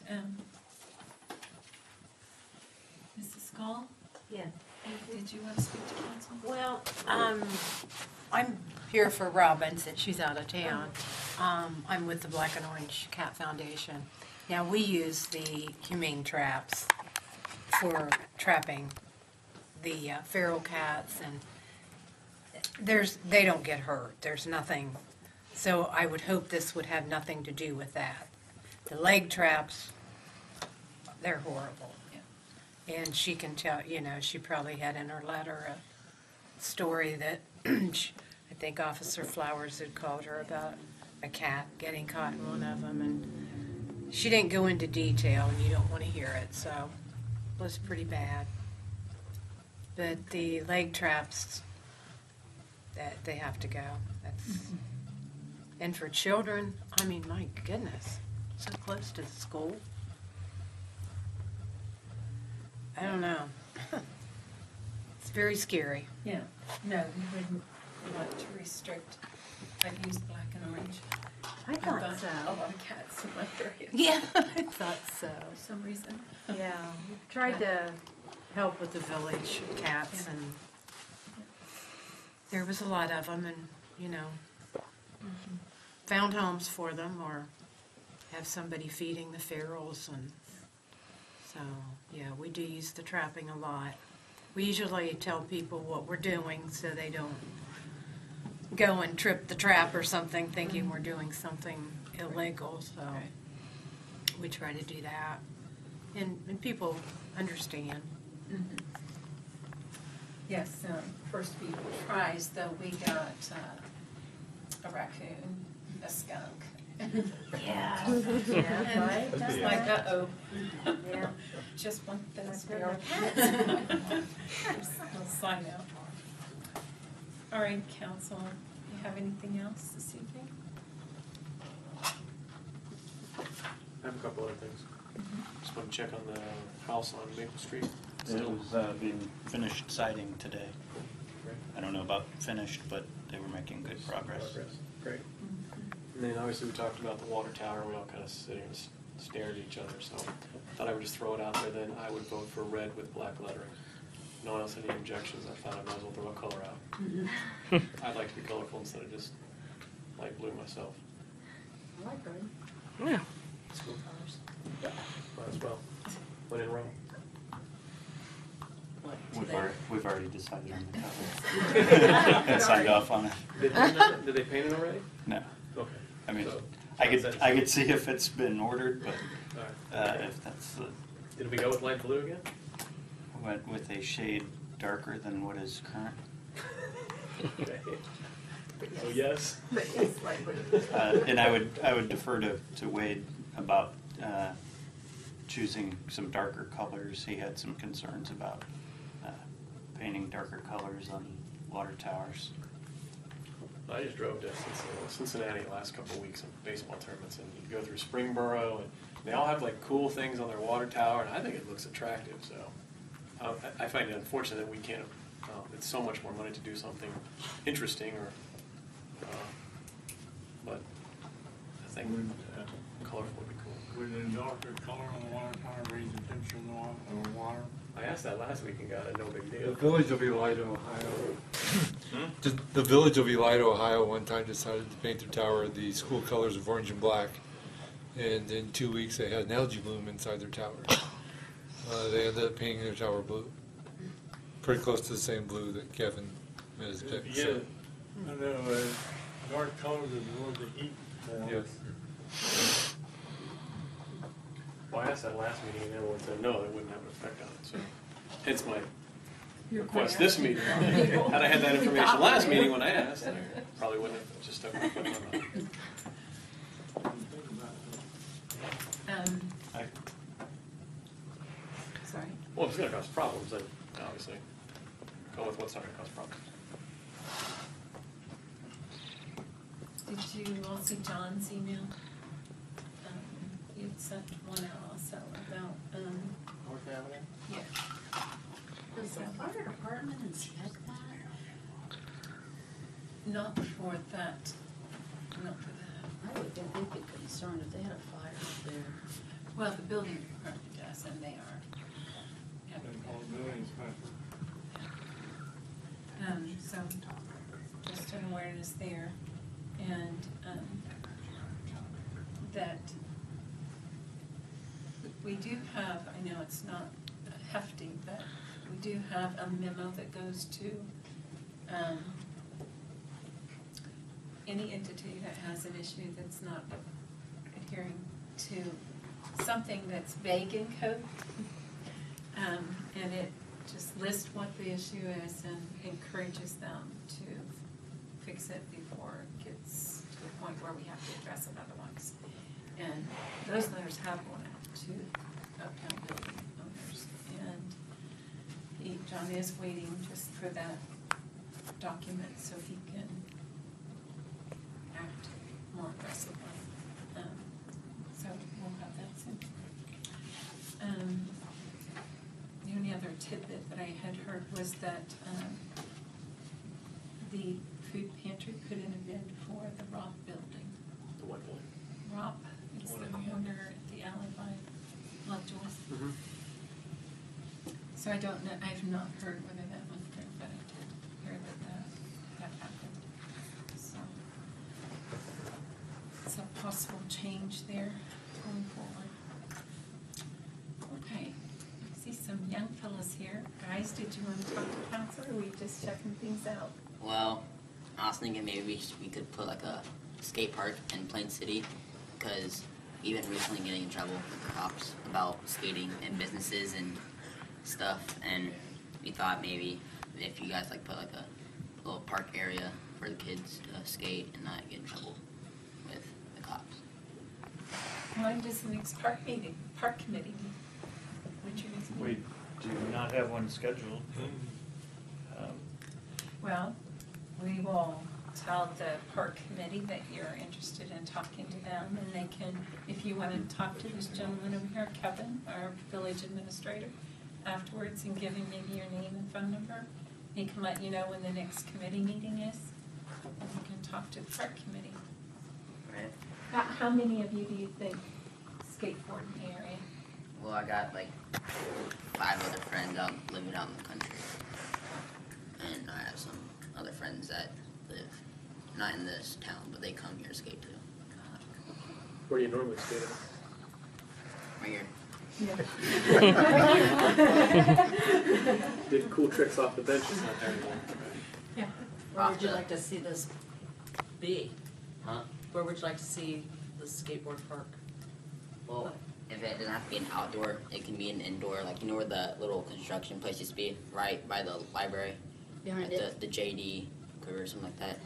Mrs. Gall, Yeah. did you want to speak to council? Well, I'm here for Robin since she's out of town. I'm with the Black and Orange Cat Foundation. Now, we use the humane traps for trapping the feral cats, and they don't get hurt. There's nothing. So I would hope this would have nothing to do with that. The leg traps, they're horrible. And she can tell, she probably had in her letter a story that I think Officer Flowers had called her about a cat getting caught in one of them, and she didn't go into detail, and you don't want to hear it, so it was pretty bad. But the leg traps, that they have to go. That's, and for children, I mean, my goodness, so close to the school. I don't know. It's very scary. Yeah, no, we wouldn't want to restrict. I've used Black and Orange. I I've thought got so. a lot of cats in my area. Yeah, I thought so. For some reason. Yeah, we tried to help with the village cats, and there was a lot of them, and, found homes for them, or have somebody feeding the ferals, and so, yeah, we do use the trapping a lot. We usually tell people what we're doing so they don't go and trip the trap or something thinking we're doing something illegal, so we try to do that. And people understand. Yes, first few tries, though, we got a raccoon, a skunk. Yeah. And right? just like, uh-oh. Yeah. Just want those That's feral good. cats. We'll sign up. All right, council, you have anything else this evening? I have a couple other things. Just want to check on the house on Maple Street. It was being finished siding today. Great. I don't know about finished, but they were making good progress. Great. And then obviously we talked about the water tower. We all kind of sitting and stared at each other. So I thought I would just throw it out there. Then I would vote for red with black lettering. No one else had any objections. I thought I might as well throw a color out. I'd like to be colorful instead of just light blue myself. I like red. Yeah. School colors. Yeah. Might as well. When in Rome. We've already decided on the color. And signed off on it. Did they paint it already? No. Okay. I mean, So, I could see if it's been ordered, but all right. if that's the, Did we go with light blue again? went with a shade darker than what is current. Okay. So yes. But it's like, And I would defer to Wade about choosing some darker colors. He had some concerns about painting darker colors on water towers. I just drove to Cincinnati the last couple of weeks in baseball tournaments, and you go through Springboro, and they all have like cool things on their water tower, and I think it looks attractive. So I find it unfortunate that we can't. It's so much more money to do something interesting, or but I think colorful would be cool. Would the darker color on the water tower raise the temperature of the water? I asked that last week and got a no big The deal. Village of Elida, Ohio. The Village of Elida, Ohio, one time decided to paint their tower the school colors of orange and black, and in 2 weeks they had an algae bloom inside their tower. They ended up painting their tower blue, pretty close to the same blue that Kevin has picked. Yeah, So, I know, dark colors is a little bit heat. yes. Well, I asked that last meeting and everyone said no, it wouldn't have an effect on it, so hence my request this meeting. Had I had that information last meeting when I asked, then I probably wouldn't have just stuck with it. Sorry. Well, if it's gonna cause problems, then obviously go with what's not gonna cause problems. Did you all see John's email? You sent one out also about, North Avenue? yeah. Does the fire department inspect that? Not for that, not for that. I would think they'd be concerned if they had a fire up there. Well, the building department does, and they are. And all buildings, So, just an awareness there, and, that we do have, I know it's not hefty, but we do have a memo that goes to, any entity that has an issue that's not adhering to something that's vague in code. And it just lists what the issue is and encourages them to fix it before it gets to the point where we have to address it otherwise. And those letters have gone out to uptown building owners. And John is waiting just for that document so he can act more aggressively. So we'll have that soon. The only other tidbit that I had heard was that the food pantry put in a bid for the ROP building. The what building? ROP, it's the corner at the alley by Lovejoy's. Mm-hmm. So I don't know, I've not heard whether that went through, but I did hear that happened. So it's a possible change there going forward. Okay, I see some young fellas here. Guys, did you want to talk to council, or are we just checking things out? Well, I was thinking maybe we could put like a skate park in Plain City, because we've been recently getting in trouble with the cops about skating in businesses and stuff, and we thought maybe if you guys like put like a little park area for the kids to skate and not get in trouble with the cops. When does the next park committee meet? When's your next We meeting? do not have one scheduled. Well, we will tell the park committee that you're interested in talking to them, and they can, if you want to talk to this gentleman over here, Kevin, our village administrator, afterwards, and give him maybe your name and phone number, he can let you know when the next committee meeting is, and you can talk to the park committee. Right? How many of you do you think skateboard in the area? Well, I got like 5 other friends out living out in the country, and I have some other friends that live not in this town, but they come here to skate too. Where do you normally skate at? Right here. Did cool tricks off the bench, it's not there anymore. Yeah. Where would you like to see this be? Huh? Where would you like to see the skateboard park? Well, if it doesn't have to be an outdoor, it can be an indoor, like you know where the little construction place used to be, right by the library? Behind Like it? the JD or something like that.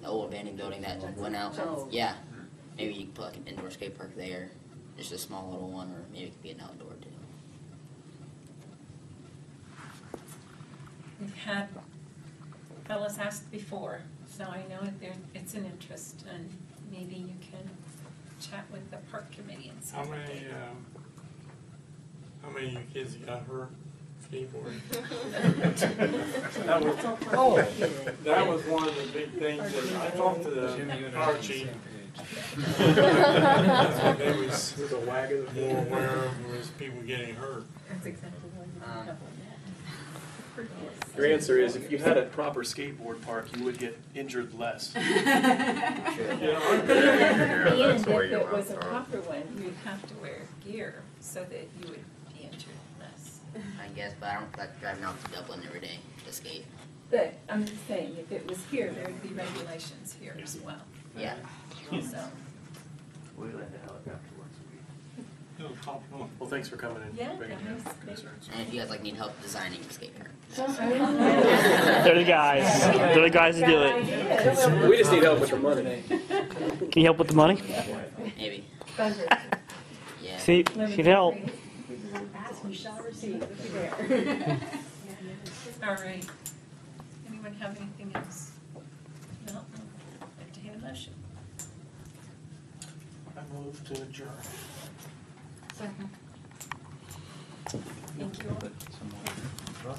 The old abandoned building that went out. Oh. Yeah. Maybe you could put like an indoor skate park there, just a small little one, or maybe it could be an outdoor too. We've had fellas asked before, so I know it's an interest, and maybe you can chat with the park committee and see. How many of you kids got hurt skateboarding? That was one of the big things that I talked to the fire chief. That's what they was more aware of, was people getting hurt. That's exactly what Your answer is if you had a proper skateboard park, you would get injured less. And that's if where you it was a are. proper one, you'd have to wear gear so that you would be injured less. I guess, but I don't like driving out to Dublin every day to skate. But I'm just saying, if it was here, there would be regulations here as well. Yeah. So, We let the helicopter once a week. Well, thanks for coming in. Yeah, and bringing your that was- concerns. And if you guys like need help designing a skate park. They're the guys. They're the guys that do it. We just need help with the money. Can you help with the money? Maybe. Yeah. See, she'd help. We shall receive. all right. Anyone have anything else? No? Entertain a motion. I move to adjourn. Thank you all.